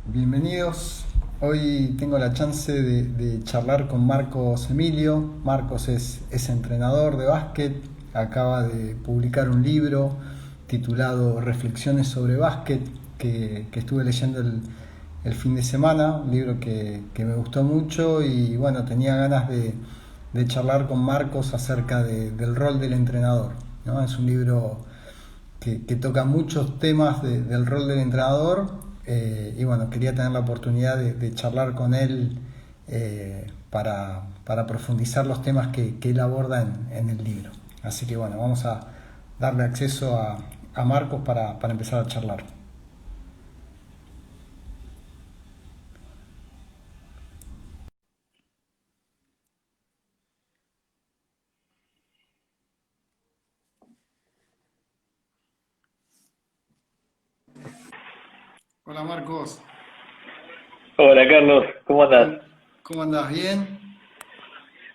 Bienvenidos. Hoy tengo la chance de charlar con Marcos Emilio. Marcos es entrenador de básquet, acaba de publicar un libro titulado Reflexiones sobre básquet que estuve leyendo el fin de semana, un libro que me gustó mucho y bueno, tenía ganas de charlar con Marcos acerca del rol del entrenador, ¿no? Es un libro que toca muchos temas del rol del entrenador y bueno, quería tener la oportunidad de charlar con él para profundizar los temas que él aborda en el libro. Así que bueno, vamos a darle acceso a Marcos para empezar a charlar. Hola Marcos, Hola Carlos, ¿cómo andás? ¿cómo, cómo andás? ¿Bien?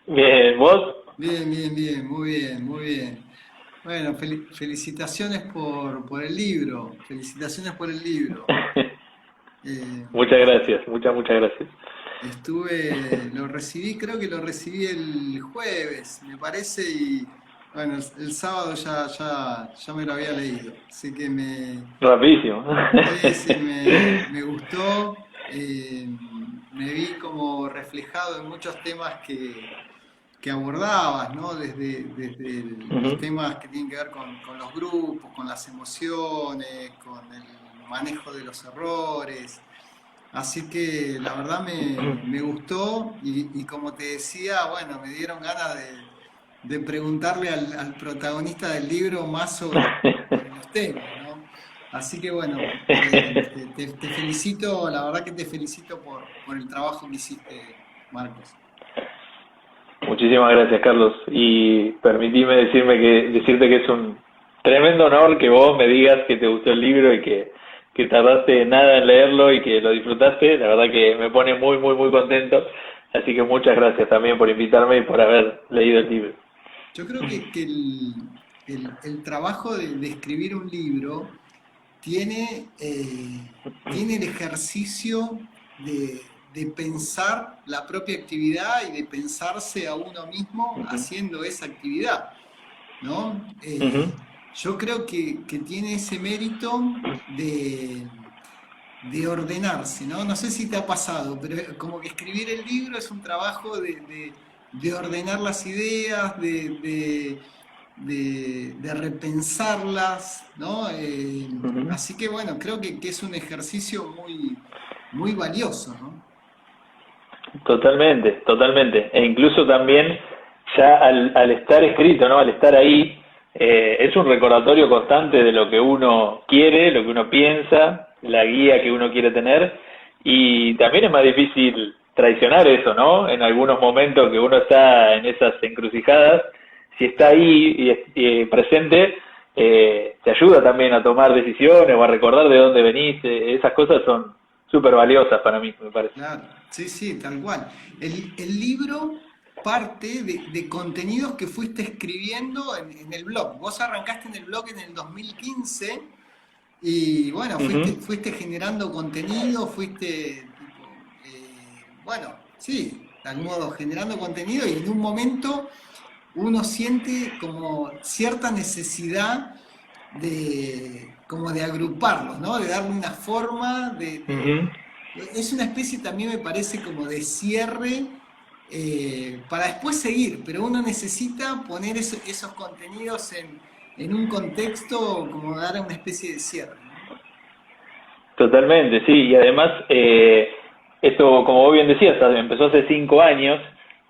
Bien, ¿vos? Bien, bien, bien, muy bien, muy bien. Bueno, felicitaciones por el libro, felicitaciones por el libro. Eh, Muchas gracias, muchas gracias. lo recibí, creo que lo recibí el jueves, me parece, y bueno, el sábado ya me lo había leído. Así que Rapidísimo. sí, sí, me gustó, me vi como reflejado en muchos temas que abordabas, ¿no? Desde los Ujú. temas que tienen que ver con los grupos, con las emociones, con el manejo de los errores. Así que la verdad me gustó y como te decía, bueno, me dieron ganas de preguntarle al protagonista del libro más sobre los temas, ¿no? Así que bueno, te felicito, la verdad que te felicito por el trabajo que hiciste, Marcos. Muchísimas gracias Carlos y permitime decirte que es un tremendo honor que vos me digas que te gustó el libro y que tardaste nada en leerlo y que lo disfrutaste. La verdad que me pone muy contento, así que muchas gracias también por invitarme y por haber leído el libro. Yo creo que el trabajo de escribir un libro tiene el ejercicio de pensar la propia actividad y de pensarse a uno mismo Ujú, haciendo esa actividad, ¿no? ujú. Yo creo que tiene ese mérito de ordenarse, ¿no? No sé si te ha pasado, pero como que escribir el libro es un trabajo de ordenar las ideas, de repensarlas, ¿no? Ujú. Así que bueno, creo que es un ejercicio muy valioso, ¿no? Totalmente. E incluso también ya al estar escrito, ¿no? Al estar ahí, es un recordatorio constante de lo que uno quiere, lo que uno piensa, la guía que uno quiere tener. Y también es más difícil traicionar eso, ¿no? En algunos momentos que uno está en esas encrucijadas, si está ahí y presente, te ayuda también a tomar decisiones o a recordar de dónde venís. Esas cosas son súper valiosas para mí, me parece. Claro, sí, sí, tal cual. El libro parte de contenidos que fuiste escribiendo en el blog. Vos arrancaste en el blog en el 2015 y bueno, Ujú. fuiste generando contenido, bueno, sí, de algún modo generando contenido y en un momento uno siente como cierta necesidad como de agruparlos, ¿no? De darle una forma, Ujú. es una especie también me parece como de cierre para después seguir, pero uno necesita poner esos contenidos en un contexto como dar una especie de cierre, ¿no? Totalmente, sí, y además esto, como vos bien decías, empezó hace 5 años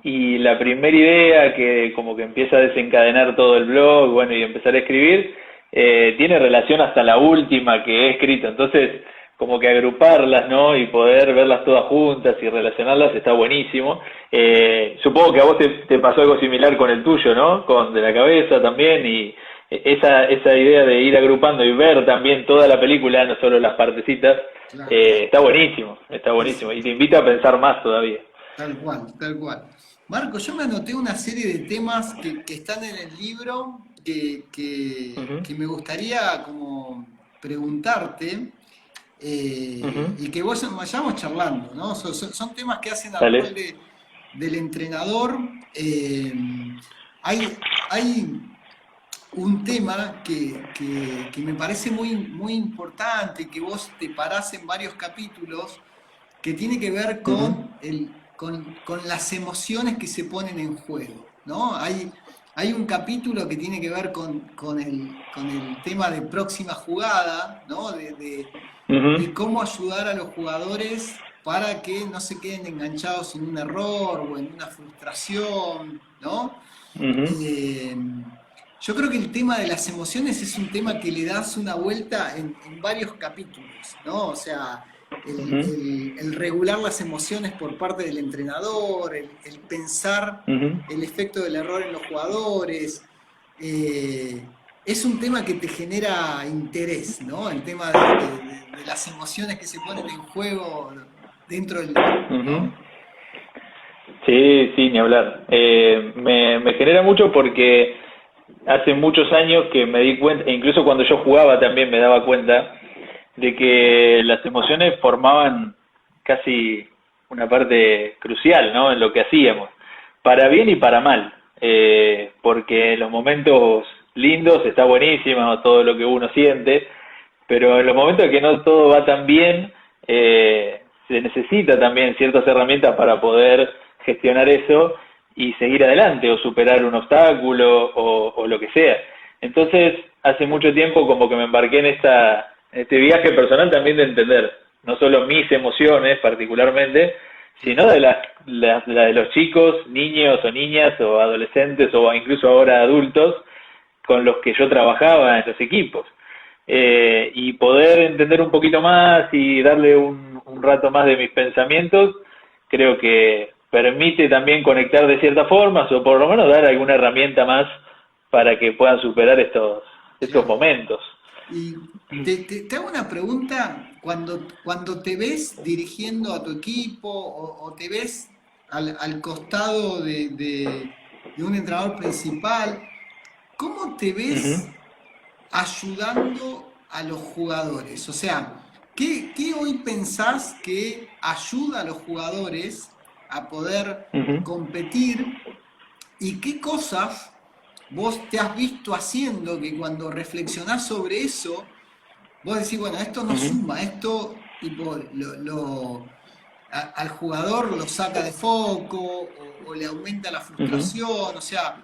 y la primera idea que como que empieza a desencadenar todo el blog, bueno, y empezar a escribir, tiene relación hasta la última que he escrito, entonces como que agruparlas, ¿no? Y poder verlas todas juntas y relacionarlas está buenísimo. Supongo que a vos te pasó algo similar con el tuyo, ¿no? Con de la cabeza también y esa idea de ir agrupando y ver también toda la película, no solo las partecitas, Claro, está sí, buenísimo y sí, te invita a pensar más todavía. tal cual, tal cual. Marco, yo me anoté una serie de temas que están en el libro Ujú, que me gustaría como preguntarte. Ujú. y que vayamos charlando, ¿no? Son temas que hacen al rol Dale. del entrenador. Hay un tema que me parece muy importante, que vos te parás en varios capítulos, que tiene que ver Ujú. con las emociones que se ponen en juego, ¿no? Hay un capítulo que tiene que ver con el tema de próxima jugada, ¿no? Ujú. De cómo ayudar a los jugadores para que no se queden enganchados en un error o en una frustración, ¿no? Ujú. Eh, yo creo que el tema de las emociones es un tema que le das una vuelta en varios capítulos, ¿no? O sea, Ujú. el regular las emociones por parte del entrenador, el pensar Ujú. el efecto del error en los jugadores. Es un tema que te genera interés, ¿no? El tema de las emociones que se ponen en juego dentro del grupo, Ujú. ¿no? Sí, sí, ni hablar. Me genera mucho porque hace muchos años que me di cuenta, e incluso cuando yo jugaba también me daba cuenta, de que las emociones formaban casi una parte crucial, ¿no? En lo que hacíamos, para bien y para mal, porque en los momentos lindos está buenísimo todo lo que uno siente, pero en los momentos en que no todo va tan bien, se necesita también ciertas herramientas para poder gestionar eso y seguir adelante o superar un obstáculo o lo que sea. Entonces, hace mucho tiempo como que me embarqué en este viaje personal también de entender no solo mis emociones particularmente, sino de la de los chicos, niños o niñas o adolescentes o incluso ahora adultos con los que yo trabajaba en los equipos. Y poder entender un poquito más y darle un rato más de mis pensamientos, creo que permite también conectar de cierta forma o por lo menos dar alguna herramienta más para que puedan superar estos Claro. momentos. Y te hago una pregunta, cuando te ves dirigiendo a tu equipo o te ves al costado de un entrenador principal, ¿cómo te Ujú. ves ayudando a los jugadores? O sea, ¿qué hoy pensás que ayuda a los jugadores a poder Ujú. competir y qué cosas vos te has visto haciendo que cuando reflexionás sobre eso, vos decís, bueno, esto no Ujú. suma, esto tipo al jugador lo saca de foco o le aumenta la Ujú. frustración, o sea,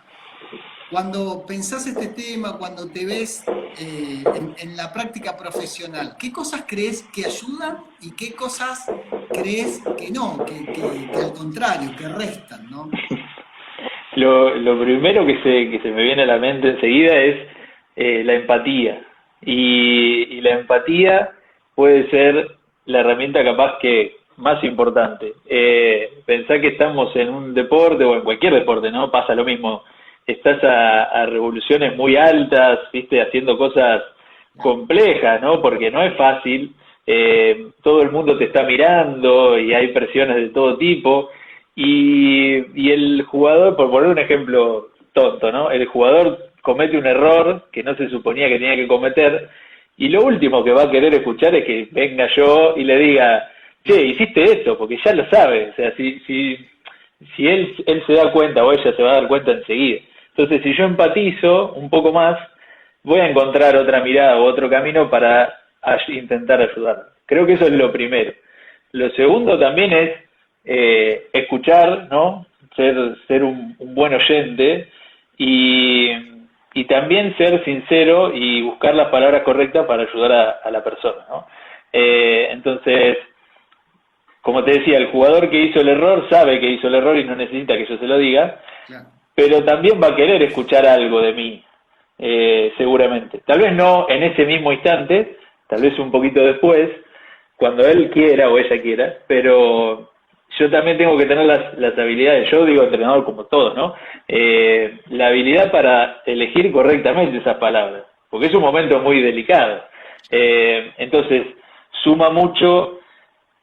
cuando pensás este tema, cuando te ves en la práctica profesional, ¿qué cosas crees que ayudan y qué cosas crees que no, que al contrario, que restan, ¿no? Lo primero que se me viene a la mente enseguida es la empatía. Y la empatía puede ser la herramienta capaz que más importante. Pensá que estamos en un deporte o en cualquier deporte, ¿no? Pasa lo mismo. Estás a revoluciones muy altas, viste, haciendo cosas Claro. complejas, ¿no? Porque no es fácil. Todo el mundo te está mirando y hay presiones de todo tipo. Y el jugador, por poner un ejemplo tonto, ¿no? El jugador comete un error que no se suponía que tenía que cometer y lo último que va a querer escuchar es que venga yo y le diga, che, Claro. hiciste esto, porque ya lo sabe. O sea, si él se da cuenta o ella se va a dar cuenta enseguida. Entonces, si yo empatizo un poco más, voy a encontrar otra mirada o otro camino para intentar ayudar. Creo que eso es lo primero. Lo segundo también es escuchar, ¿no? Ser un buen oyente y, y también ser sincero y buscar las palabras correctas para ayudar a la persona, ¿no? Entonces, como te decía, el jugador que hizo el error sabe que hizo el error y no necesita que yo se lo diga, Claro. pero también va a querer escuchar algo de mí, seguramente. Tal vez no en ese mismo instante, tal vez un poquito después, cuando él quiera o ella quiera, pero yo también tengo que tener las habilidades, yo digo entrenador como todos, ¿no? La habilidad para elegir correctamente esas palabras, porque es un momento muy delicado. Entonces, suma mucho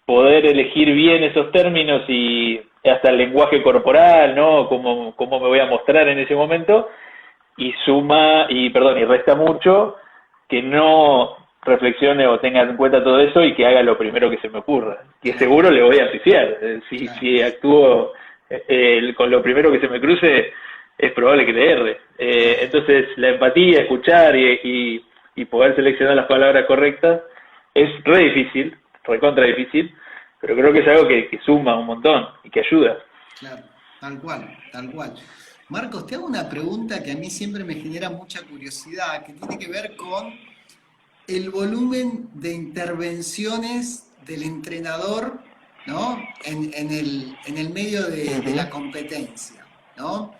poder elegir bien esos términos y hasta el lenguaje corporal, ¿no? Cómo me voy a mostrar en ese momento y suma, y perdón, y resta mucho que reflexione o tenga en cuenta todo eso y que haga lo primero que se me ocurra. Que seguro le voy a pifiar. Si actúo con lo primero que se me cruce, es probable que le erre. Entonces, la empatía, escuchar y poder seleccionar las palabras correctas es re difícil, recontra difícil, pero creo que es algo que suma un montón y que ayuda. Claro, tal cual, tal cual. Marcos, te hago una pregunta que a mí siempre me genera mucha curiosidad, que tiene que ver con el volumen de intervenciones del entrenador, ¿no? en el medio de la competencia, ¿no?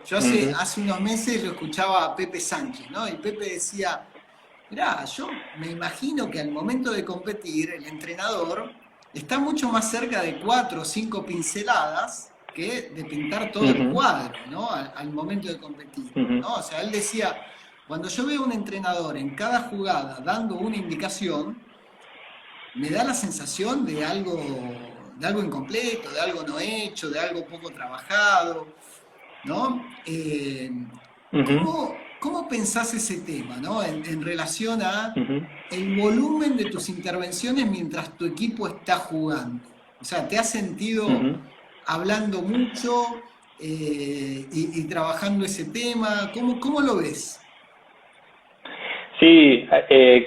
Yo hace unos meses lo escuchaba a Pepe Sánchez, ¿no? Y Pepe decía, mirá, yo me imagino que al momento de competir el entrenador está mucho más cerca de 4 o 5 pinceladas que de pintar todo el cuadro, ¿no? Al momento de competir, ¿no? O sea, él decía, cuando yo veo a un entrenador en cada jugada dando una indicación, me da la sensación de algo incompleto, de algo no hecho, de algo poco trabajado, ¿no? ¿Cómo pensás ese tema, ¿no? En relación a el volumen de tus intervenciones mientras tu equipo está jugando? O sea, ¿te has sentido hablando mucho y trabajando ese tema? ¿Cómo lo ves? Sí,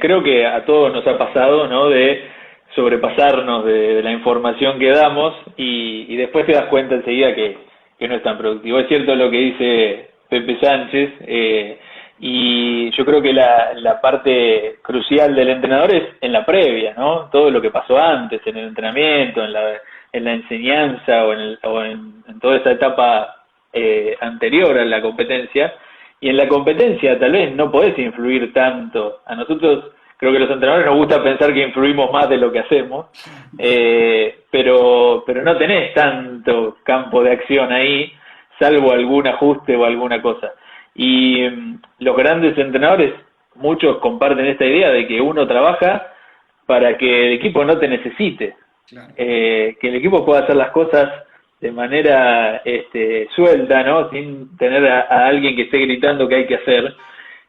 creo que a todos nos ha pasado, ¿no? De sobrepasarnos de la información que damos y después te das cuenta enseguida que no es tan productivo. Es cierto lo que dice Pepe Sánchez, y yo creo que la parte crucial del entrenador es en la previa, ¿no? Todo lo que pasó antes, en el entrenamiento, en la enseñanza o en toda esa etapa anterior a la competencia. Y en la competencia tal vez no podés influir tanto. A nosotros, creo que a los entrenadores nos gusta pensar que influimos más de lo que hacemos, pero no tenés tanto campo de acción ahí, salvo algún ajuste o alguna cosa. Y los grandes entrenadores, muchos comparten esta idea de que uno trabaja para que el equipo no te necesite, claro. Que el equipo pueda hacer las cosas de manera suelta, ¿no? Sin tener a alguien que esté gritando que hay que hacer,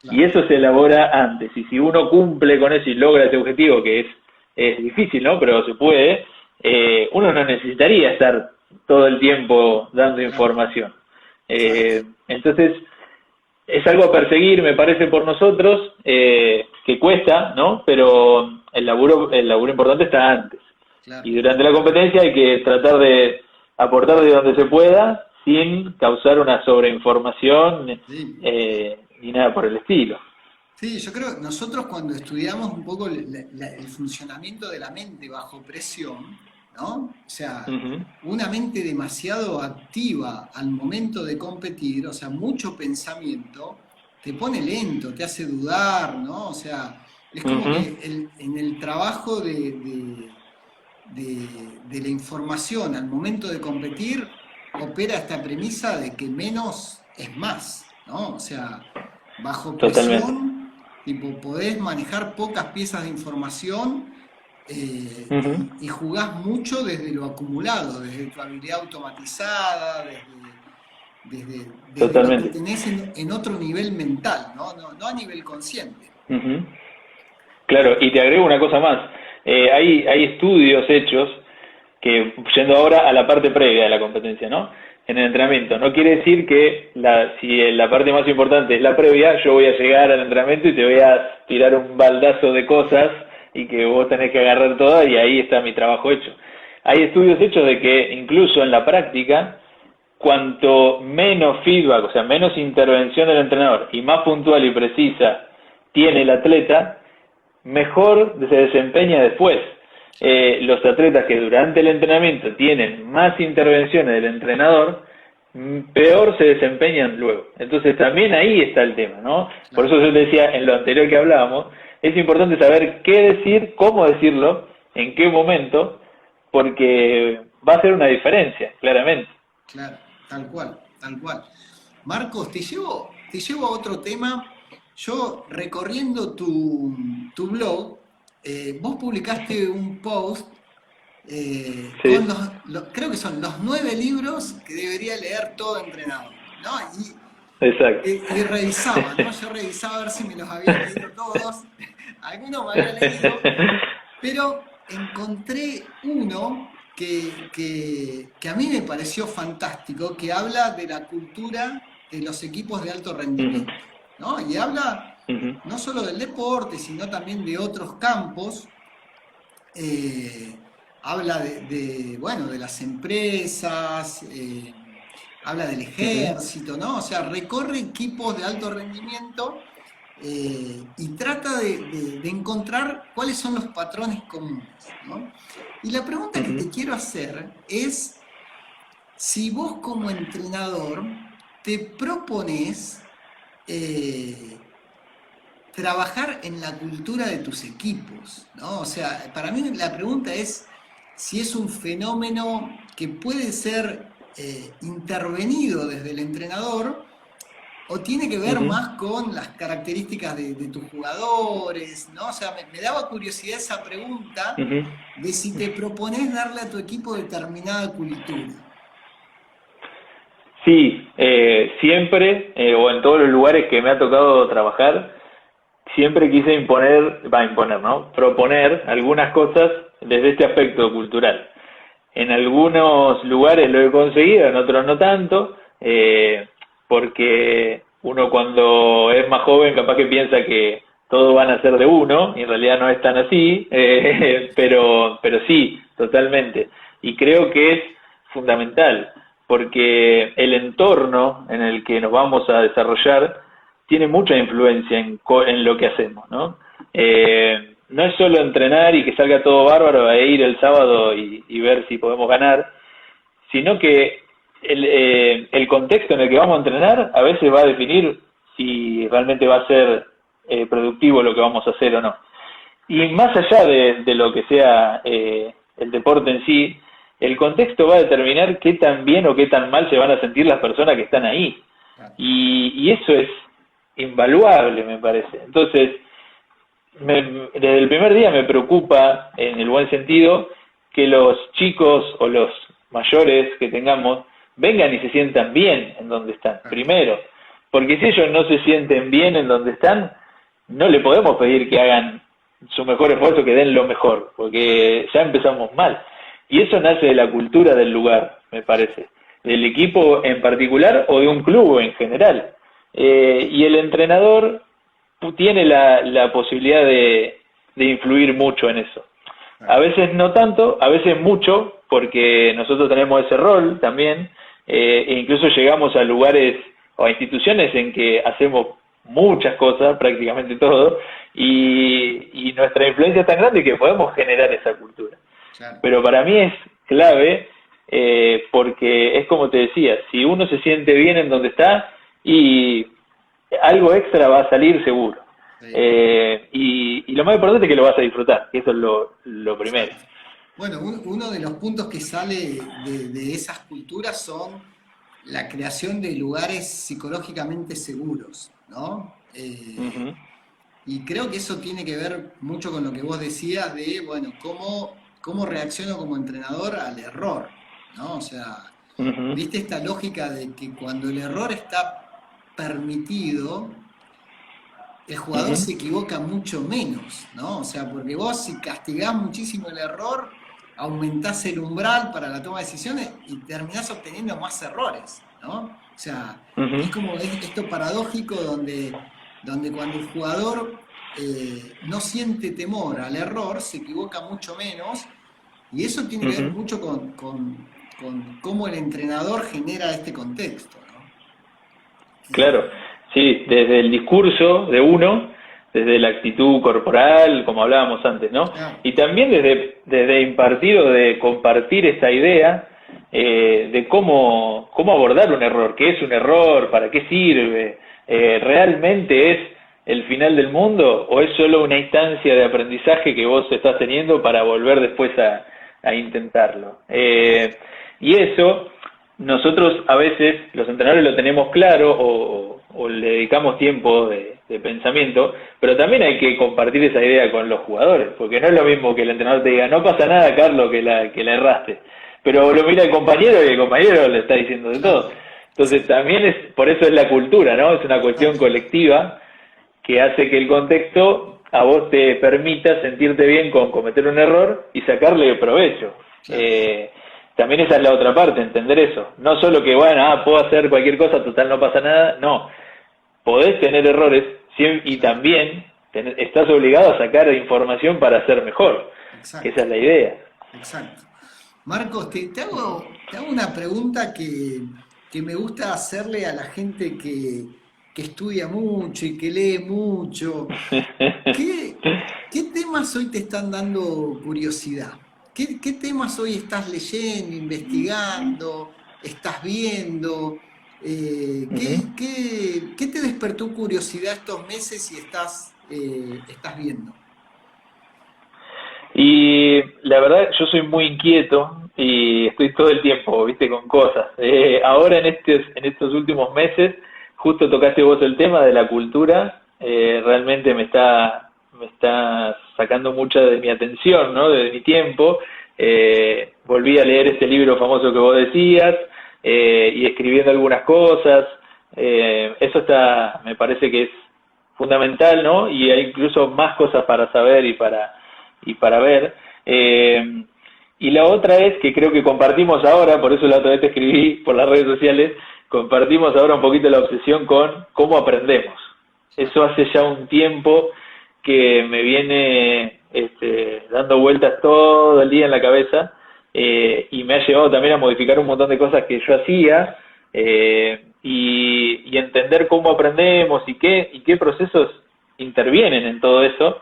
claro. Y eso se elabora antes, y si uno cumple con eso y logra ese objetivo, que es difícil, ¿no? Pero se puede, uno no necesitaría estar todo el tiempo dando información. Entonces, es algo a perseguir, me parece, por nosotros, que cuesta, ¿no? Pero el laburo importante está antes. Claro. Y durante la competencia hay que tratar de aportar de donde se pueda sin causar una sobreinformación, sí. Ni nada por el estilo. Sí, yo creo que nosotros cuando estudiamos un poco el funcionamiento de la mente bajo presión, ¿no? O sea, una mente demasiado activa al momento de competir, o sea, mucho pensamiento, te pone lento, te hace dudar, ¿no? O sea, es como que en el trabajo de la información al momento de competir opera esta premisa de que menos es más, ¿no? O sea, bajo presión, tipo, podés manejar pocas piezas de información y jugás mucho desde lo acumulado, desde tu habilidad automatizada, desde lo que tenés en otro nivel mental, no a nivel consciente. Claro, y te agrego una cosa más. Hay estudios hechos que, yendo ahora a la parte previa de la competencia, ¿no? En el entrenamiento. No quiere decir que si la parte más importante es la previa, yo voy a llegar al entrenamiento y te voy a tirar un baldazo de cosas y que vos tenés que agarrar todas y ahí está mi trabajo hecho. Hay estudios hechos de que incluso en la práctica, cuanto menos feedback, o sea, menos intervención del entrenador y más puntual y precisa tiene el atleta, mejor se desempeña después. Los atletas que durante el entrenamiento tienen más intervenciones del entrenador, peor se desempeñan luego. Entonces también ahí está el tema, ¿no? Por eso yo te decía en lo anterior que hablábamos, es importante saber qué decir, cómo decirlo, en qué momento, porque va a hacer una diferencia, claramente. Claro, tal cual, tal cual. Marcos, te llevo a otro tema. Yo, recorriendo tu blog, vos publicaste un post sí. Con creo que son los 9 libros que debería leer todo entrenador, ¿no? Exacto. Y revisaba, ¿no? Yo revisaba a ver si me los había leído todos. alguno me había leído, pero encontré uno que a mí me pareció fantástico, que habla de la cultura de los equipos de alto rendimiento, ¿no? Y habla no solo del deporte, sino también de otros campos. Habla bueno, de las empresas, habla del ejército, ¿no? O sea, recorre equipos de alto rendimiento y trata de encontrar cuáles son los patrones comunes, ¿no? Y la pregunta que te quiero hacer es si vos como entrenador te propones trabajar en la cultura de tus equipos, ¿no? O sea, para mí la pregunta es si es un fenómeno que puede ser intervenido desde el entrenador o tiene que ver más con las características de tus jugadores, ¿no? O sea, me daba curiosidad esa pregunta de si te propones darle a tu equipo determinada cultura. Sí, siempre, o en todos los lugares que me ha tocado trabajar, siempre quise proponer algunas cosas desde este aspecto cultural. En algunos lugares lo he conseguido, en otros no tanto, porque uno cuando es más joven capaz que piensa que todo van a ser de uno, y en realidad no es tan así, pero sí, totalmente. Y creo que es fundamental, porque el entorno en el que nos vamos a desarrollar tiene mucha influencia en lo que hacemos, ¿no? No es solo entrenar y que salga todo bárbaro e ir el sábado y ver si podemos ganar, sino que el contexto en el que vamos a entrenar a veces va a definir si realmente va a ser productivo lo que vamos a hacer o no. Y más allá de lo que sea el deporte en sí, el contexto va a determinar qué tan bien o qué tan mal se van a sentir las personas que están ahí. Y eso es invaluable, me parece. Entonces, desde el primer día me preocupa, en el buen sentido, que los chicos o los mayores que tengamos vengan y se sientan bien en donde están, primero. Porque si ellos no se sienten bien en donde están, no le podemos pedir que hagan su mejor esfuerzo, que den lo mejor, porque ya empezamos mal. Y eso nace de la cultura del lugar, me parece, del equipo en particular o de un club en general. Y el entrenador tiene la posibilidad de influir mucho en eso. A veces no tanto, a veces mucho, porque nosotros tenemos ese rol también, e incluso llegamos a lugares o a instituciones en que hacemos muchas cosas, prácticamente todo, y nuestra influencia es tan grande que podemos generar esa cultura. Claro. Pero para mí es clave, porque es como te decía, si uno se siente bien en donde está, y algo extra va a salir seguro. Sí. Y lo más importante es que lo vas a disfrutar, que eso es lo primero. Bueno, uno de los puntos que sale de esas culturas son la creación de lugares psicológicamente seguros, ¿no? Y creo que eso tiene que ver mucho con lo que vos decías de, bueno, cómo reacciono como entrenador al error, ¿no? O sea, viste esta lógica de que cuando el error está permitido, el jugador se equivoca mucho menos, ¿no? O sea, porque vos si castigás muchísimo el error, aumentás el umbral para la toma de decisiones y terminás obteniendo más errores, ¿no? O sea, es como esto paradójico donde cuando el jugador no siente temor al error, se equivoca mucho menos, y eso tiene que ver mucho con cómo el entrenador genera este contexto, ¿no? Claro, sí, desde el discurso de uno, desde la actitud corporal, como hablábamos antes, ¿no? Y también desde impartir o de compartir esta idea de cómo abordar un error, qué es un error, para qué sirve, ¿realmente es el final del mundo o es solo una instancia de aprendizaje que vos estás teniendo para volver después a intentarlo? Y eso, nosotros a veces, los entrenadores lo tenemos claro o le dedicamos tiempo de pensamiento, pero también hay que compartir esa idea con los jugadores, porque no es lo mismo que el entrenador te diga, no pasa nada, Carlos, que la erraste, pero lo mira el compañero y el compañero le está diciendo de todo. Entonces también por eso es la cultura, ¿no? Es una cuestión colectiva que hace que el contexto a vos te permita sentirte bien con cometer un error y sacarle provecho. Claro. También esa es la otra parte, entender eso. No solo que, bueno, puedo hacer cualquier cosa, total no pasa nada. No, podés tener errores y también estás obligado a sacar información para ser mejor. Exacto. Esa es la idea. Exacto. Marcos, te hago una pregunta que me gusta hacerle a la gente que estudia mucho y que lee mucho. ¿Qué, qué temas hoy te están dando curiosidad? ¿Qué temas hoy estás leyendo, investigando, estás viendo? ¿Qué te despertó curiosidad estos meses y estás viendo? Y la verdad, yo soy muy inquieto y estoy todo el tiempo, viste, con cosas. Ahora en estos últimos meses, justo tocaste vos el tema de la cultura, realmente me está sacando mucha de mi atención, ¿no? De mi tiempo. Volví a leer este libro famoso que vos decías, y escribiendo algunas cosas. Eso me parece que es fundamental, ¿no? Y hay incluso más cosas para saber y para ver. Y la otra es que creo que compartimos ahora, por eso la otra vez te escribí por las redes sociales, compartimos ahora un poquito la obsesión con cómo aprendemos. Eso hace ya un tiempo que me viene dando vueltas todo el día en la cabeza, y me ha llevado también a modificar un montón de cosas que yo hacía, y entender cómo aprendemos y qué procesos intervienen en todo eso.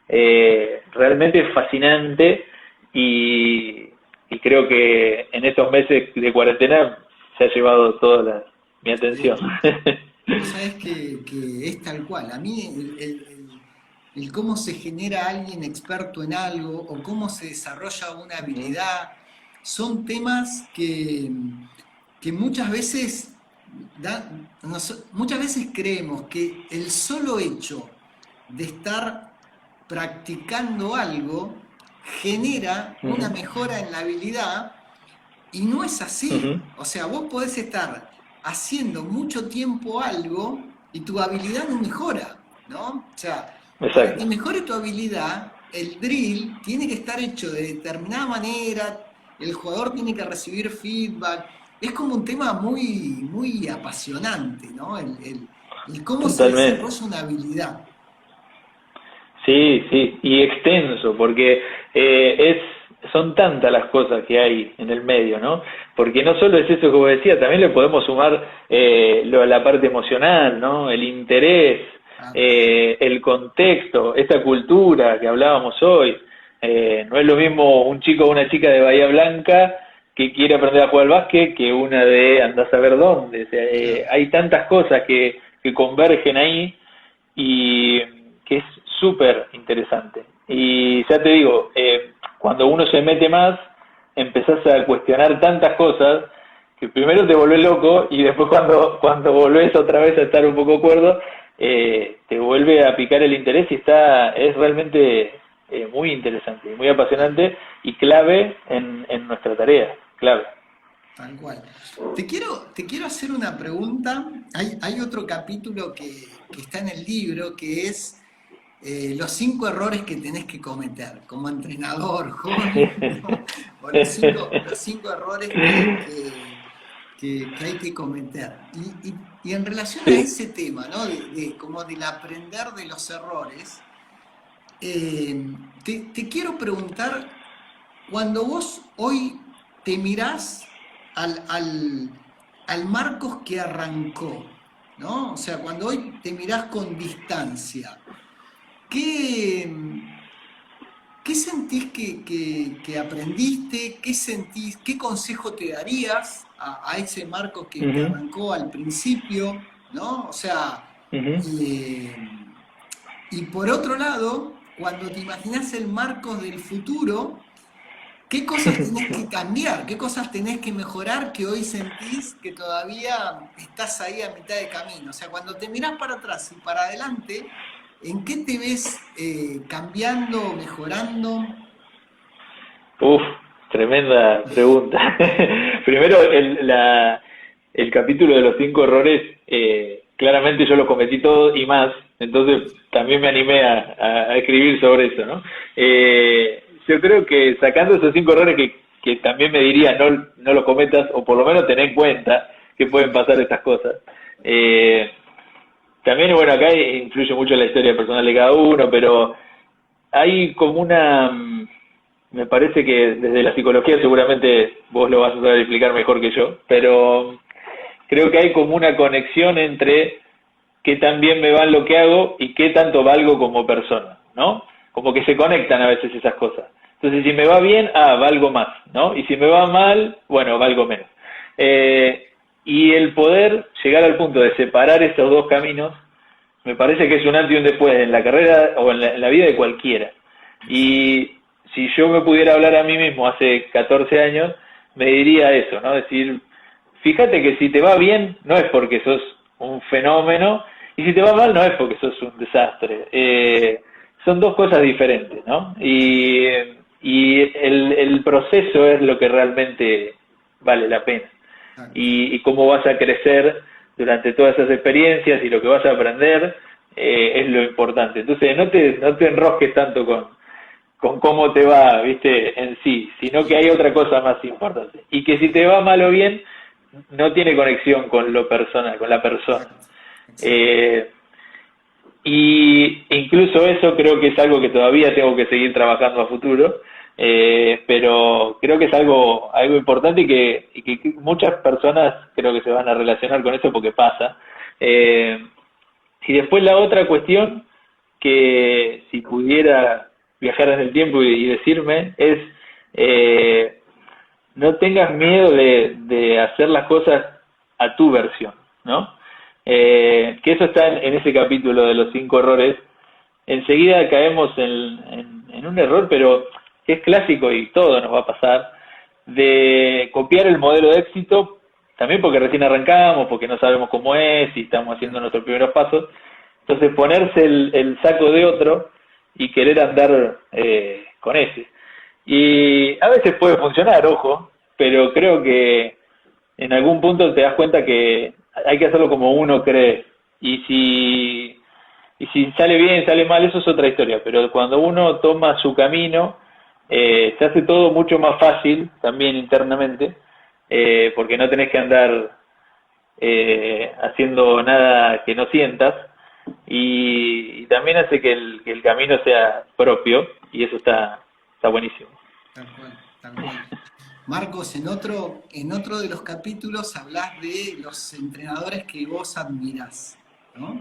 Realmente es fascinante y creo que en estos meses de cuarentena se ha llevado toda mi atención. Vos sabés que es tal cual. A mí el cómo se genera alguien experto en algo o cómo se desarrolla una habilidad son temas que muchas veces muchas veces creemos que el solo hecho de estar practicando algo genera una mejora en la habilidad y no es así. O sea, vos podés estar haciendo mucho tiempo algo y tu habilidad no mejora, ¿no? O sea, para que mejore tu habilidad, el drill tiene que estar hecho de determinada manera, el jugador tiene que recibir feedback. Es como un tema muy, muy apasionante, ¿no? El cómo se desarrolla una habilidad. Sí, sí, y extenso, porque son tantas las cosas que hay en el medio, ¿no? Porque no solo es eso que vos decías, también le podemos sumar la parte emocional, ¿no? El interés, el contexto, esta cultura que hablábamos hoy. No es lo mismo un chico o una chica de Bahía Blanca que quiere aprender a jugar al básquet que una de andás a ver dónde. O sea, hay tantas cosas que convergen ahí y que es súper interesante. Y ya te digo, cuando uno se mete más, empezás a cuestionar tantas cosas que primero te volvés loco y después cuando volvés otra vez a estar un poco cuerdo, te vuelve a picar el interés y es realmente muy interesante, muy apasionante y clave en nuestra tarea, clave. Tal cual. Te quiero hacer una pregunta. Hay otro capítulo que está en el libro que es los 5 errores que tenés que cometer como entrenador, joven, ¿no? O los cinco errores que hay que cometer. Y en relación a ese tema, ¿no? Como del aprender de los errores, te quiero preguntar, cuando vos hoy te mirás al Marcos que arrancó, ¿no? O sea, cuando hoy te mirás con distancia, ¿qué sentís que aprendiste? ¿Qué sentís? ¿Qué consejo te darías a ese Marcos que arrancó al principio? ¿No? O sea, y por otro lado, cuando te imaginás el Marcos del futuro, ¿qué cosas tenés que cambiar? ¿Qué cosas tenés que mejorar que hoy sentís que todavía estás ahí a mitad de camino? O sea, cuando te mirás para atrás y para adelante, ¿en qué te ves cambiando, mejorando? Tremenda pregunta. Primero, el capítulo de los 5 errores, claramente yo lo cometí todo y más, entonces también me animé a escribir sobre eso, ¿no? Yo creo que sacando esos 5 errores que también me diría no lo cometas, o por lo menos ten en cuenta que pueden pasar estas cosas. También, bueno, acá influye mucho la historia personal de cada uno, pero hay como me parece que desde la psicología seguramente vos lo vas a saber explicar mejor que yo, pero creo que hay como una conexión entre qué tan bien me va en lo que hago y qué tanto valgo como persona, ¿no? Como que se conectan a veces esas cosas. Entonces, si me va bien, valgo más, ¿no? Y si me va mal, bueno, valgo menos. Y el poder llegar al punto de separar esos dos caminos, me parece que es un antes y un después en la carrera o en la vida de cualquiera. Y si yo me pudiera hablar a mí mismo hace 14 años, me diría eso, ¿no? Decir, fíjate que si te va bien, no es porque sos un fenómeno, y si te va mal, no es porque sos un desastre. Son dos cosas diferentes, ¿no? Y el proceso es lo que realmente vale la pena. Y cómo vas a crecer durante todas esas experiencias y lo que vas a aprender es lo importante. Entonces, no te enrosques tanto con cómo te va, viste, en sí, sino que hay otra cosa más importante. Y que si te va mal o bien, no tiene conexión con lo personal, con la persona. Y incluso eso creo que es algo que todavía tengo que seguir trabajando a futuro, pero creo que es algo importante y que muchas personas creo que se van a relacionar con eso porque pasa. Y después la otra cuestión, que si pudiera viajar en el tiempo y decirme, es no tengas miedo de hacer las cosas a tu versión, ¿no? Que eso está en ese capítulo de los 5 errores. Enseguida caemos en un error, pero que es clásico y todo nos va a pasar, de copiar el modelo de éxito, también porque recién arrancamos, porque no sabemos cómo es y estamos haciendo nuestros primeros pasos. Entonces ponerse el saco de otro y querer andar con ese. Y a veces puede funcionar, ojo, pero creo que en algún punto te das cuenta que hay que hacerlo como uno cree. Y si sale bien, sale mal, eso es otra historia. Pero cuando uno toma su camino, se hace todo mucho más fácil, también internamente, porque no tenés que andar haciendo nada que no sientas. Y también hace que el camino sea propio, y eso está buenísimo. Tal cual, tal cual. Marcos, en otro de los capítulos hablas de los entrenadores que vos admirás, ¿no?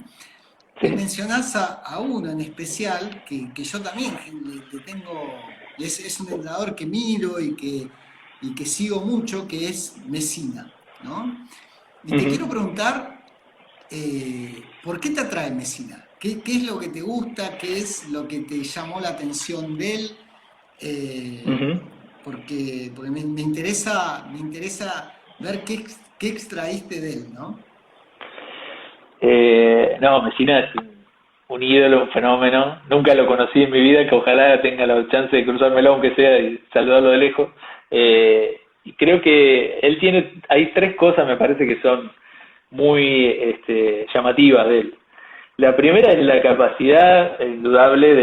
Sí. Y mencionás a uno en especial que yo también le tengo, es un entrenador que miro y que sigo mucho, que es Messina, ¿no? Y te quiero preguntar, ¿por qué te atrae Messina? ¿Qué es lo que te gusta? ¿Qué es lo que te llamó la atención de él? Porque me interesa ver qué extraíste de él, ¿no? No, Messina es un ídolo, un fenómeno. Nunca lo conocí en mi vida, que ojalá tenga la chance de cruzármelo, aunque sea, y saludarlo de lejos. Y creo que él hay 3 cosas, me parece, que son muy llamativas de él. La primera es la capacidad indudable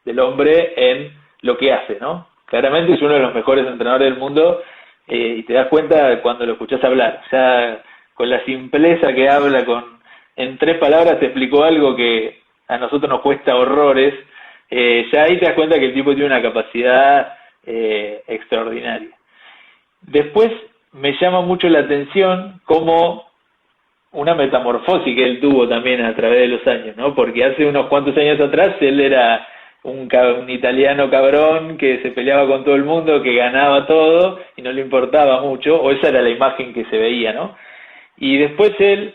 del hombre en lo que hace, ¿no? Claramente es uno de los mejores entrenadores del mundo, y te das cuenta cuando lo escuchás hablar. Ya con la simpleza que habla, en 3 palabras te explicó algo que a nosotros nos cuesta horrores. Ya ahí te das cuenta que el tipo tiene una capacidad extraordinaria. Después me llama mucho la atención como una metamorfosis que él tuvo también a través de los años, ¿no? Porque hace unos cuantos años atrás él era un italiano cabrón que se peleaba con todo el mundo, que ganaba todo y no le importaba mucho, o esa era la imagen que se veía, ¿no? Y después él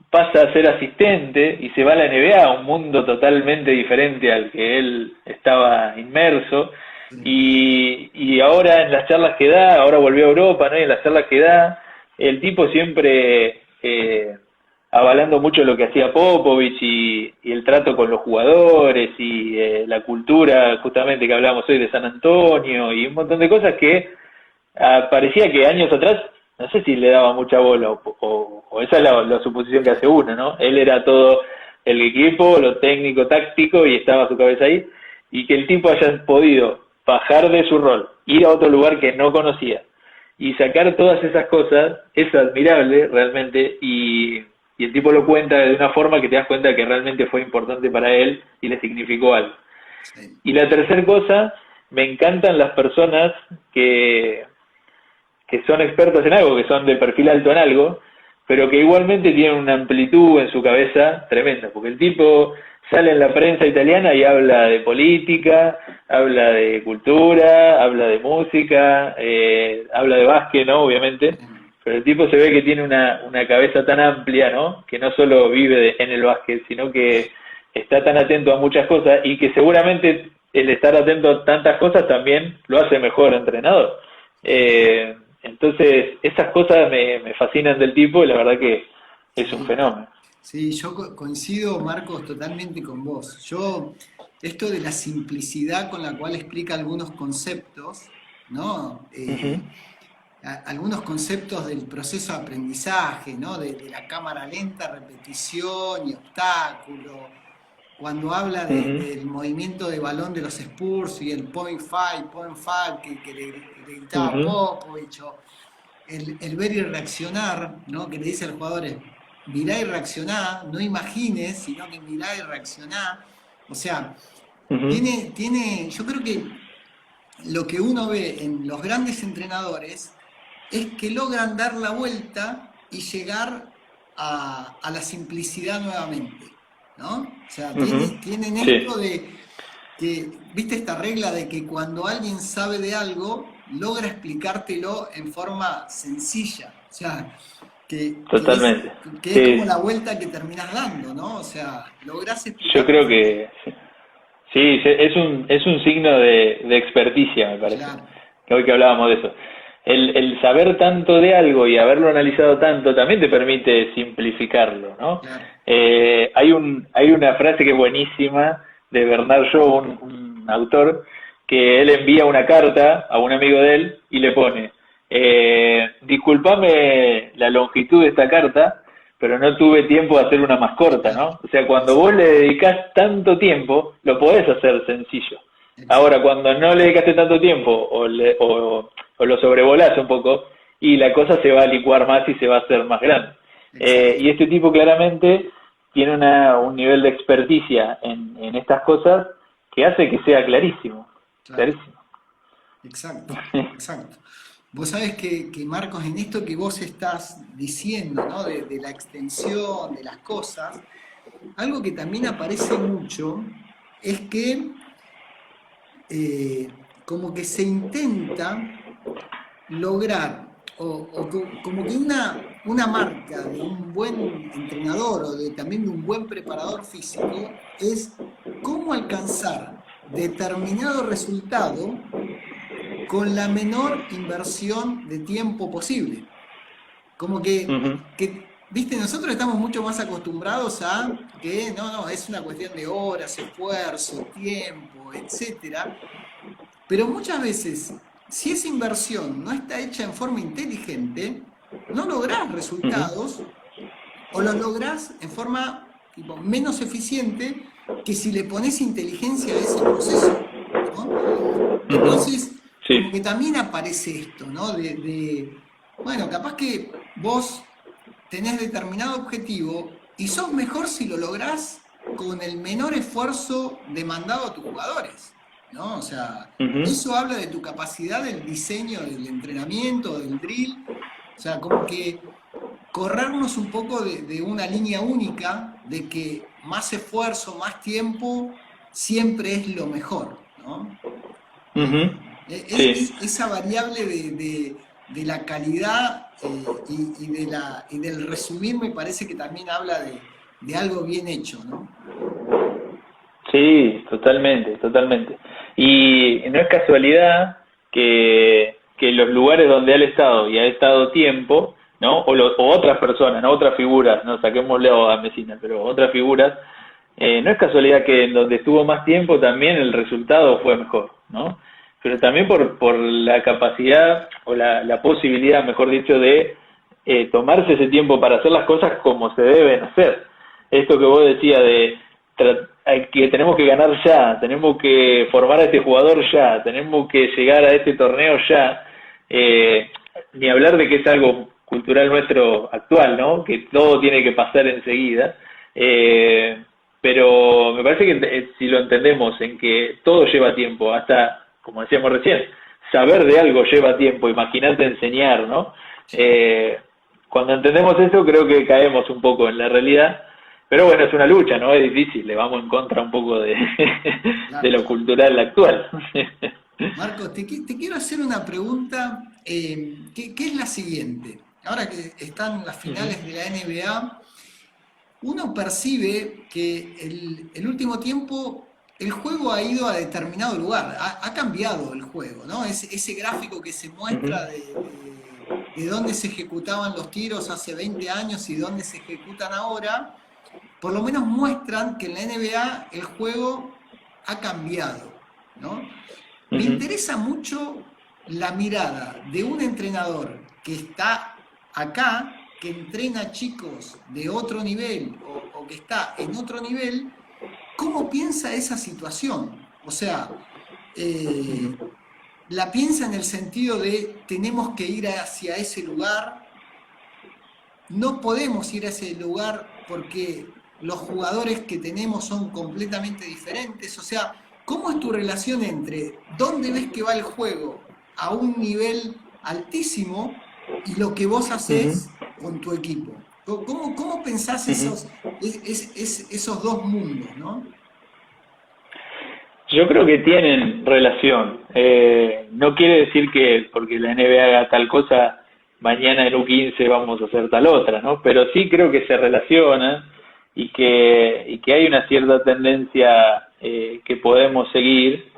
pasa a ser asistente y se va a la NBA, un mundo totalmente diferente al que él estaba inmerso, y ahora en las charlas que da, ahora volvió a Europa, ¿no? Y en las charlas que da, el tipo siempre avalando mucho lo que hacía Popovich y el trato con los jugadores y la cultura justamente que hablamos hoy de San Antonio y un montón de cosas que parecía que años atrás no sé si le daba mucha bola, o esa es la suposición que hace uno, ¿no? Él era todo el equipo, lo técnico, táctico, y estaba su cabeza ahí, y que el tipo haya podido bajar de su rol, ir a otro lugar que no conocía, y sacar todas esas cosas, es admirable realmente, y el tipo lo cuenta de una forma que te das cuenta que realmente fue importante para él y le significó algo. Sí. Y la tercera cosa, me encantan las personas que son expertos en algo, que son de perfil alto en algo, pero que igualmente tienen una amplitud en su cabeza tremenda, porque el tipo sale en la prensa italiana y habla de política, habla de cultura, habla de música, habla de básquet, ¿no? Obviamente, pero el tipo se ve que tiene una cabeza tan amplia, ¿no? Que no solo vive en el básquet, sino que está tan atento a muchas cosas, y que seguramente el estar atento a tantas cosas también lo hace mejor entrenador. Entonces, esas cosas me fascinan del tipo, y la verdad que es un Sí. fenómeno. Sí, yo coincido, Marcos, totalmente con vos. Esto de la simplicidad con la cual explica algunos conceptos, ¿no? Ujú, Algunos conceptos del proceso de aprendizaje, ¿no? De la cámara lenta, repetición y obstáculo. Cuando habla ujú, del movimiento de balón de los Spurs y el point five que le gritaba ujú, Popovich, o el ver y reaccionar, ¿no? Que le dice a los jugadores, mirá y reaccioná, no imagines, sino que mirá y reaccioná. O sea, ujú. yo creo que lo que uno ve en los grandes entrenadores es que logran dar la vuelta y llegar a la simplicidad nuevamente, ¿no? O sea, Ujú. tienen Sí, esto de que, ¿viste esta regla de que cuando alguien sabe de algo, logra explicártelo en forma sencilla? O sea, que, que es, totalmente. que es como Sí, la vuelta que terminás dando, ¿no? O sea, lográs yo explicarlo. creo que sí, es un signo de experticia, me parece, Claro, que hoy que hablábamos de eso. El saber tanto de algo y haberlo analizado tanto también te permite simplificarlo, ¿no? claro. Hay una frase que es buenísima de Bernard Shaw, un autor, que él envía una carta a un amigo de él y le pone, disculpame la longitud de esta carta, pero no tuve tiempo de hacer una más corta, Claro, ¿no? O sea, cuando vos le exacto, dedicás tanto tiempo, lo podés hacer sencillo. exacto, Ahora, cuando no le dedicaste tanto tiempo o lo sobrevolás un poco, y la cosa se va a licuar más y se va a hacer más grande. exacto, Y este tipo claramente tiene un nivel de experticia en estas cosas que hace que sea clarísimo, claro, clarísimo. exacto, exacto. Vos sabés que, Marcos, en esto que vos estás diciendo, ¿no? De la extensión de las cosas, algo que también aparece mucho es que como que se intenta lograr, como que una marca de un buen entrenador o también de un buen preparador físico es cómo alcanzar determinado resultado con la menor inversión de tiempo posible. Como Ujú, viste, nosotros estamos mucho más acostumbrados a que no, es una cuestión de horas, esfuerzo, tiempo, etcétera. Pero muchas veces, si esa inversión no está hecha en forma inteligente, no lográs ujú, resultados o los lográs en forma tipo, menos eficiente que si le pones inteligencia a ese proceso, ¿no? ujú. Entonces, Sí. como que también aparece esto, ¿no? Bueno, capaz que vos tenés determinado objetivo y sos mejor si lo lográs con el menor esfuerzo demandado a tus jugadores, ¿no? O sea, Ujú, eso habla de tu capacidad del diseño, del entrenamiento, del drill, o sea, como que corrernos un poco de una línea única de que más esfuerzo, más tiempo, siempre es lo mejor, ¿no? ujú. Sí. Esa variable de la calidad y del resumir me parece que también habla de algo bien hecho, ¿no? Sí, totalmente, totalmente. Y no es casualidad que los lugares donde él estado y ha estado tiempo, ¿no? O otras personas, ¿no? Otras figuras, no saquémosle a Mesina, pero otras figuras, no es casualidad que en donde estuvo más tiempo también el resultado fue mejor, ¿no? pero también por la capacidad o la posibilidad, mejor dicho, de tomarse ese tiempo para hacer las cosas como se deben hacer. Esto que vos decías de que tenemos que ganar ya, tenemos que formar a este jugador ya, tenemos que llegar a este torneo ya, ni hablar de que es algo cultural nuestro actual, ¿no? Que todo tiene que pasar enseguida, pero me parece que si lo entendemos en que todo lleva tiempo, hasta, como decíamos recién, saber de algo lleva tiempo, imagínate enseñar, ¿no? Cuando entendemos eso creo que caemos un poco en la realidad, pero bueno, es una lucha, ¿no? Es difícil, le vamos en contra un poco de, Claro. de lo cultural actual. Marcos, te quiero hacer una pregunta que es la siguiente. Ahora que están las finales de la NBA, uno percibe que el último tiempo el juego ha ido a determinado lugar, ha cambiado el juego, ¿no? Ese gráfico que se muestra de dónde se ejecutaban los tiros hace 20 años y dónde se ejecutan ahora, por lo menos muestran que en la NBA el juego ha cambiado, ¿no? Me interesa mucho la mirada de un entrenador que está acá, que entrena chicos de otro nivel o que está en otro nivel, ¿cómo piensa esa situación? O sea, la piensa en el sentido de tenemos que ir hacia ese lugar, no podemos ir a ese lugar porque los jugadores que tenemos son completamente diferentes. O sea, ¿cómo es tu relación entre dónde ves que va el juego a un nivel altísimo y lo que vos haces con tu equipo? ¿Cómo pensás esos dos mundos, no? Yo creo que tienen relación. No quiere decir que porque la NBA haga tal cosa, mañana en U15 vamos a hacer tal otra, ¿no? Pero sí creo que se relacionan y que hay una cierta tendencia que podemos seguir.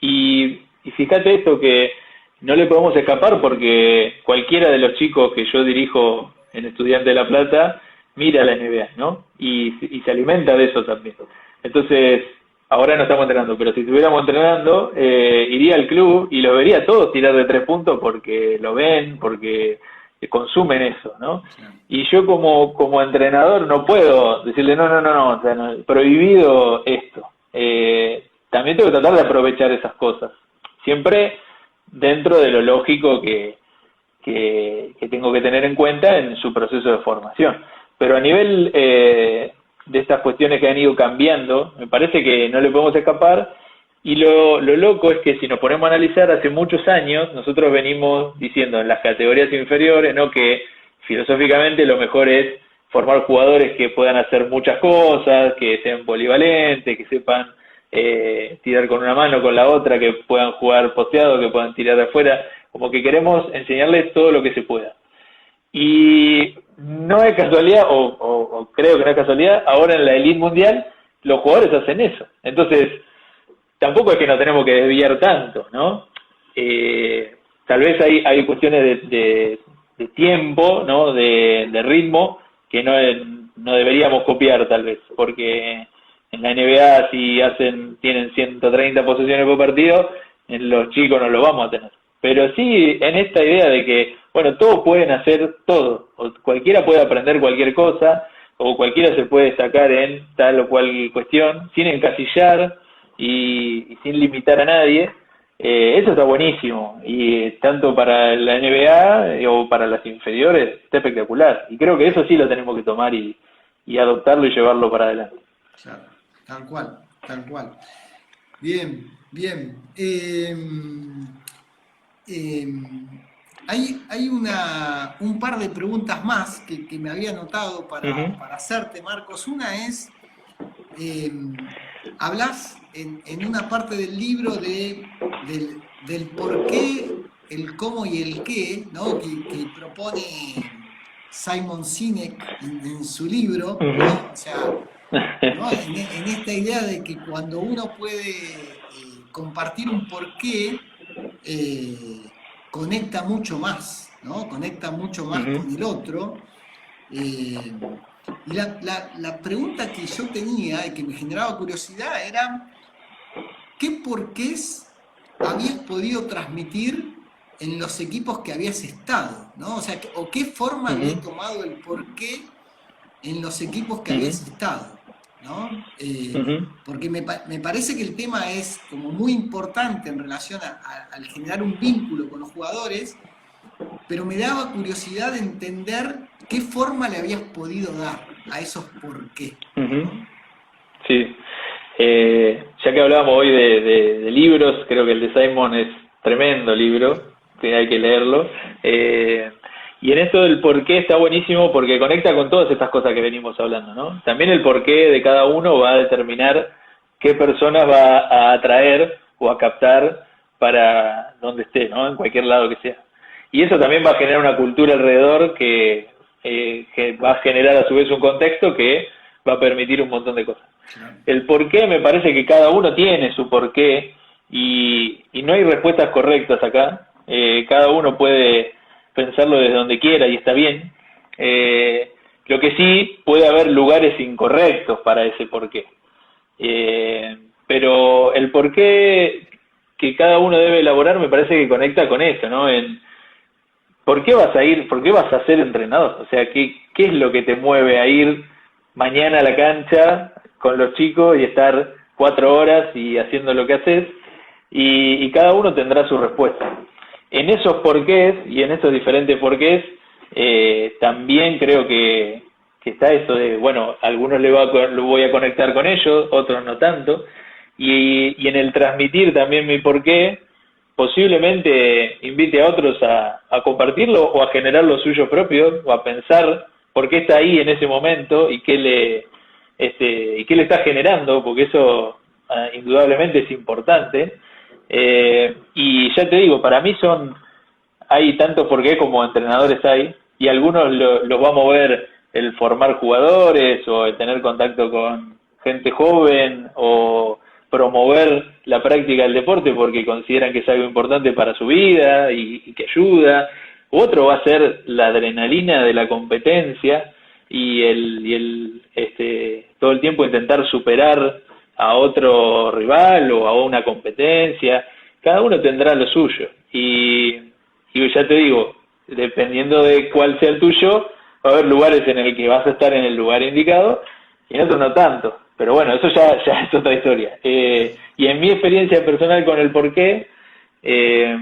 Y fíjate esto, que no le podemos escapar porque cualquiera de los chicos que yo dirijo en Estudiantes de La Plata mira la NBA, ¿no? Y se alimenta de eso también. Entonces, ahora no estamos entrenando, pero si estuviéramos entrenando, iría al club y lo vería a todos tirar de 3 puntos porque lo ven, porque consumen eso, ¿no? Y yo como entrenador no puedo decirle no, o sea, no, prohibido esto. También tengo que tratar de aprovechar esas cosas. Siempre dentro de lo lógico que tengo que tener en cuenta en su proceso de formación. Pero a nivel de estas cuestiones que han ido cambiando, me parece que no le podemos escapar, y lo loco es que si nos ponemos a analizar, hace muchos años nosotros venimos diciendo en las categorías inferiores, ¿no?, que filosóficamente lo mejor es formar jugadores que puedan hacer muchas cosas, que sean polivalentes, que sepan tirar con una mano, con la otra, que puedan jugar posteado, que puedan tirar de afuera, como que queremos enseñarles todo lo que se pueda. Y no es casualidad, o creo que no es casualidad, ahora en la Elite Mundial los jugadores hacen eso. Entonces, tampoco es que nos tenemos que desviar tanto, ¿no? Tal vez hay cuestiones de tiempo, ¿no?, de ritmo, que no deberíamos copiar tal vez, porque en la NBA si tienen 130 posesiones por partido, en los chicos no lo vamos a tener. Pero sí en esta idea de que, bueno, todos pueden hacer todo, o cualquiera puede aprender cualquier cosa, o cualquiera se puede destacar en tal o cual cuestión, sin encasillar y sin limitar a nadie. Eso está buenísimo, y tanto para la NBA o para las inferiores está espectacular, y creo que eso sí lo tenemos que tomar y adoptarlo y llevarlo para adelante. Claro, tal cual. Bien. Hay un par de preguntas más que me había anotado para hacerte, Marcos. Una es, hablas en una parte del libro del por qué, el cómo y el qué, ¿no?, que propone Simon Sinek en su libro, ¿no? O sea, ¿no?, en esta idea de que cuando uno puede compartir un porqué, conecta mucho más, ¿no? Conecta mucho más con el otro. Y la pregunta que yo tenía y que me generaba curiosidad era, ¿qué porqués habías podido transmitir en los equipos que habías estado, ¿no? O sea, o qué forma había Ujú, tomado el porqué en los equipos que ujú, habías estado, ¿no? ujú, Porque me parece que el tema es como muy importante en relación al generar un vínculo con los jugadores, pero me daba curiosidad de entender qué forma le habías podido dar a esos por qué, ujú. ¿no? Sí. Ya que hablábamos hoy de libros, creo que el de Simon es tremendo libro, que hay que leerlo. Eh, y en esto del por qué está buenísimo porque conecta con todas estas cosas que venimos hablando, ¿no? También el porqué de cada uno va a determinar qué personas va a atraer o a captar para donde esté, ¿no? En cualquier lado que sea. Y eso también va a generar una cultura alrededor que va a generar a su vez un contexto que va a permitir un montón de cosas. Claro. El por qué me parece que cada uno tiene su por qué y no hay respuestas correctas acá. Cada uno puede pensarlo desde donde quiera y está bien. Lo que sí puede haber lugares incorrectos para ese por qué. Pero el por qué que cada uno debe elaborar me parece que conecta con eso, ¿no? ¿Por qué vas a ir, por qué vas a ser entrenador? O sea, ¿qué es lo que te mueve a ir mañana a la cancha con los chicos y estar 4 horas y haciendo lo que haces? Y cada uno tendrá su respuesta. En esos porqués y en esos diferentes porqués, también creo que está eso de, bueno, algunos lo voy a conectar con ellos, otros no tanto. Y en el transmitir también mi porqué, posiblemente invite a otros a compartirlo o a generar lo suyo propio o a pensar por qué está ahí en ese momento y qué le está generando, porque eso indudablemente es importante. Y ya te digo, para mí hay tanto por qué como entrenadores hay, y algunos los va a mover el formar jugadores o el tener contacto con gente joven o promover la práctica del deporte porque consideran que es algo importante para su vida y que ayuda. Otro va a ser la adrenalina de la competencia todo el tiempo intentar superar a otro rival o a una competencia. Cada uno tendrá lo suyo. Y ya te digo, dependiendo de cuál sea el tuyo, va a haber lugares en el que vas a estar en el lugar indicado y en otros no tanto. Pero bueno, eso ya es otra historia. Y en mi experiencia personal con el porqué, eh,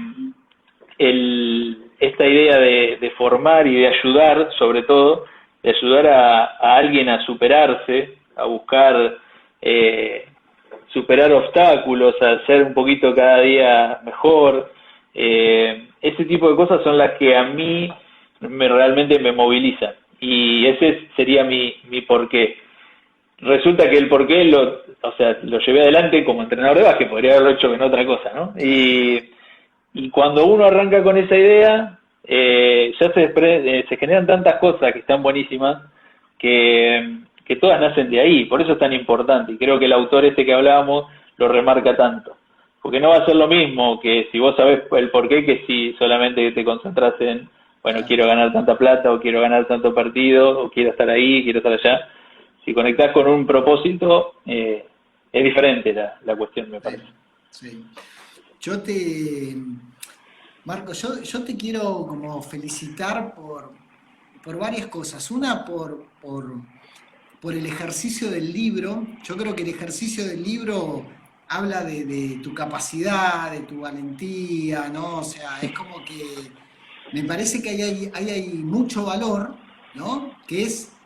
esta idea de formar y de ayudar, sobre todo, de ayudar a alguien a superarse, a buscar superar obstáculos, a ser un poquito cada día mejor. Ese tipo de cosas son las que a mí realmente me movilizan. Y ese sería mi porqué. Resulta que el porqué lo llevé adelante como entrenador de básquet, podría haberlo hecho en otra cosa, ¿no? Y cuando uno arranca con esa idea, se generan tantas cosas que están buenísimas que todas nacen de ahí, por eso es tan importante. Y creo que el autor que hablábamos lo remarca tanto. Porque no va a ser lo mismo que si vos sabés el porqué que si solamente te concentras en, bueno, Claro. quiero ganar tanta plata o quiero ganar tanto partido o quiero estar ahí, quiero estar allá. Si conectás con un propósito, es diferente la cuestión, me parece. Sí, sí. Yo te, Marco, yo te quiero como felicitar por varias cosas. Una, por el ejercicio del libro. Yo creo que el ejercicio del libro habla de tu capacidad, de tu valentía, ¿no? O sea, es como que me parece que hay mucho valor, ¿no? Que es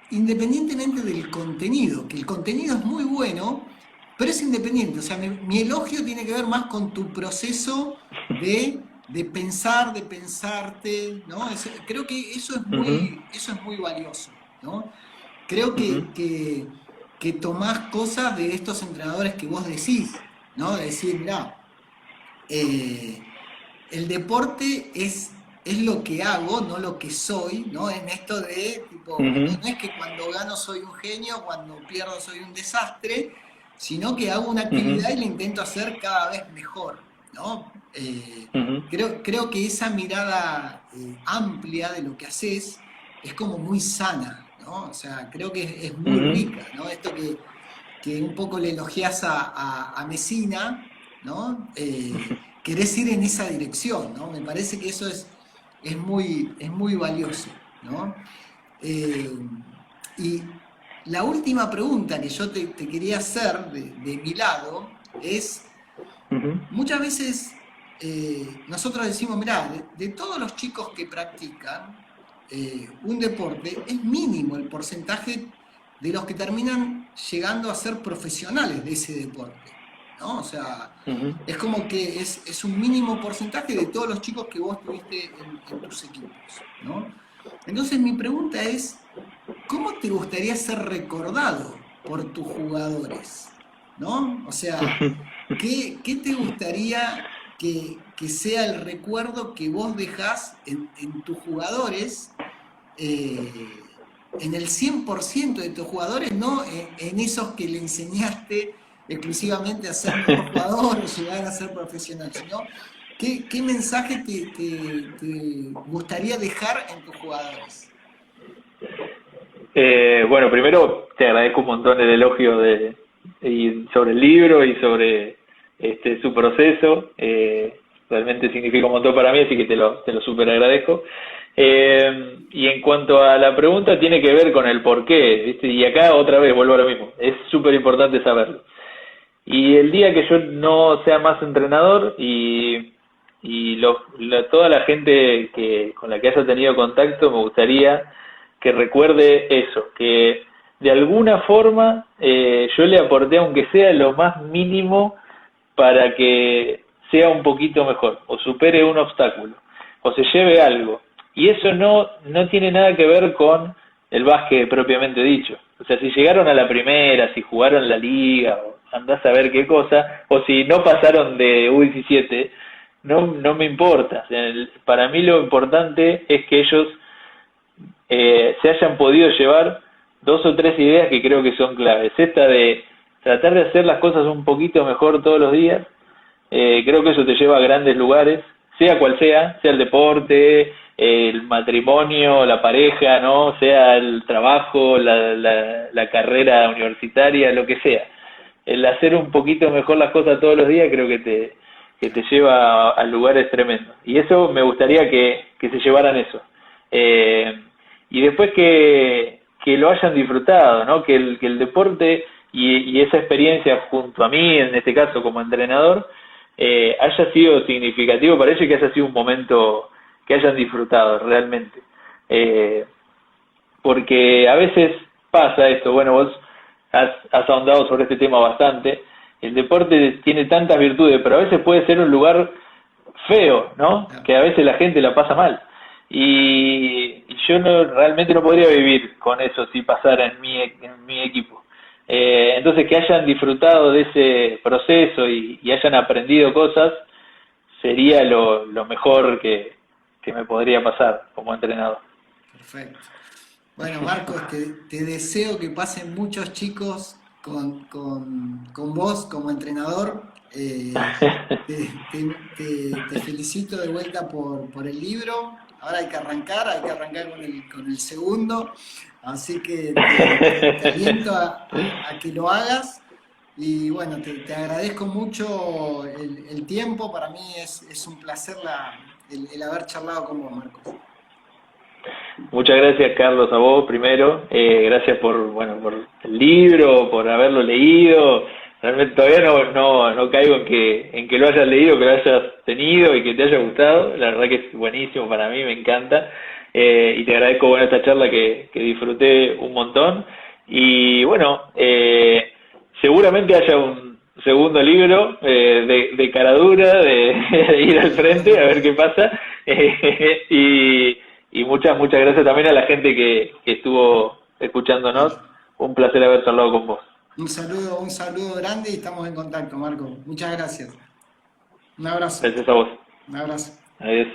independientemente del contenido, que el contenido es muy bueno, pero es independiente. O sea, mi elogio tiene que ver más con tu proceso de pensar, de pensarte, ¿no? Creo que Ujú, eso es muy valioso, ¿no? Creo ujú, que tomás cosas de estos entrenadores que vos decís, ¿no? De decir, mirá, eh, el deporte es lo que hago, no lo que soy, ¿no? En esto de, tipo, ujú, no es que cuando gano soy un genio, cuando pierdo soy un desastre, sino que hago una ujú, actividad y la intento hacer cada vez mejor, ¿no? ujú, Creo que esa mirada amplia de lo que haces es como muy sana, ¿no? O sea, creo que es muy ujú, rica, ¿no? Esto que un poco le elogias a Messina, ¿no? Querés ir en esa dirección, ¿no? Me parece que eso es muy valioso, ¿no? Eh, y la última pregunta que yo te quería hacer de mi lado es, Ujú. muchas veces nosotros decimos, mirá, de todos los chicos que practican un deporte, es mínimo el porcentaje de los que terminan llegando a ser profesionales de ese deporte, ¿no? O sea, Ujú. es como que es un mínimo porcentaje de todos los chicos que vos tuviste en tus equipos, ¿no? Entonces mi pregunta es, ¿cómo te gustaría ser recordado por tus jugadores? ¿No? O sea, ¿qué te gustaría que sea el recuerdo que vos dejás en tus jugadores, en el 100% de tus jugadores, no en esos que le enseñaste exclusivamente a ser mejor jugador o llegar a ser profesional, sino qué mensaje te gustaría dejar en tus jugadores? Bueno, primero te agradezco un montón el elogio y sobre el libro y sobre su proceso. Realmente significa un montón para mí, así que te lo súper agradezco. Y en cuanto a la pregunta, tiene que ver con el por qué, ¿viste? Y acá otra vez vuelvo a lo mismo. Es súper importante saberlo. Y el día que yo no sea más entrenador toda la gente con la que haya tenido contacto, me gustaría que recuerde eso, que de alguna forma yo le aporté, aunque sea lo más mínimo, para que sea un poquito mejor, o supere un obstáculo, o se lleve algo. Y eso no tiene nada que ver con el básquet propiamente dicho. O sea, si llegaron a la primera, si jugaron la liga, o andás a ver qué cosa, o si no pasaron de U17, no me importa. O sea, para mí lo importante es que ellos se hayan podido llevar dos o tres ideas que creo que son claves. Esta de tratar de hacer las cosas un poquito mejor todos los días, creo que eso te lleva a grandes lugares, sea cual sea el deporte, el matrimonio, la pareja, ¿no? Sea el trabajo, la carrera universitaria, lo que sea. El hacer un poquito mejor las cosas todos los días creo que te lleva a lugares tremendos. Y eso me gustaría que se llevaran eso. Y después que lo hayan disfrutado, ¿no? Que el deporte y esa experiencia junto a mí, en este caso como entrenador, haya sido significativo para ellos y que haya sido un momento que hayan disfrutado realmente. Porque a veces pasa esto, bueno, vos has ahondado sobre este tema bastante, el deporte tiene tantas virtudes, pero a veces puede ser un lugar feo, ¿no? Que a veces la gente la pasa mal. Y yo realmente no podría vivir con eso si pasara en mi equipo. Entonces, que hayan disfrutado de ese proceso y hayan aprendido cosas, sería lo mejor que me podría pasar como entrenador. Perfecto. Bueno, Marcos, te deseo que pasen muchos chicos con vos como entrenador. Te felicito de vuelta por el libro. Ahora hay que arrancar con el segundo. Así que te aliento a que lo hagas. Y bueno, te agradezco mucho el tiempo. Para mí es un placer el haber charlado con vos, Marcos. Muchas gracias, Carlos, a vos primero. Gracias por el libro, por haberlo leído. Realmente todavía no caigo en que lo hayas leído, que lo hayas tenido y que te haya gustado. La verdad que es buenísimo para mí, me encanta. Y te agradezco esta charla que disfruté un montón. Y bueno, seguramente haya un segundo libro de caradura, de ir al frente a ver qué pasa. Y muchas gracias también a la gente que estuvo escuchándonos. Un placer haber charlado con vos. Un saludo grande y estamos en contacto, Marco. Muchas gracias. Un abrazo. Gracias a vos. Un abrazo. Adiós.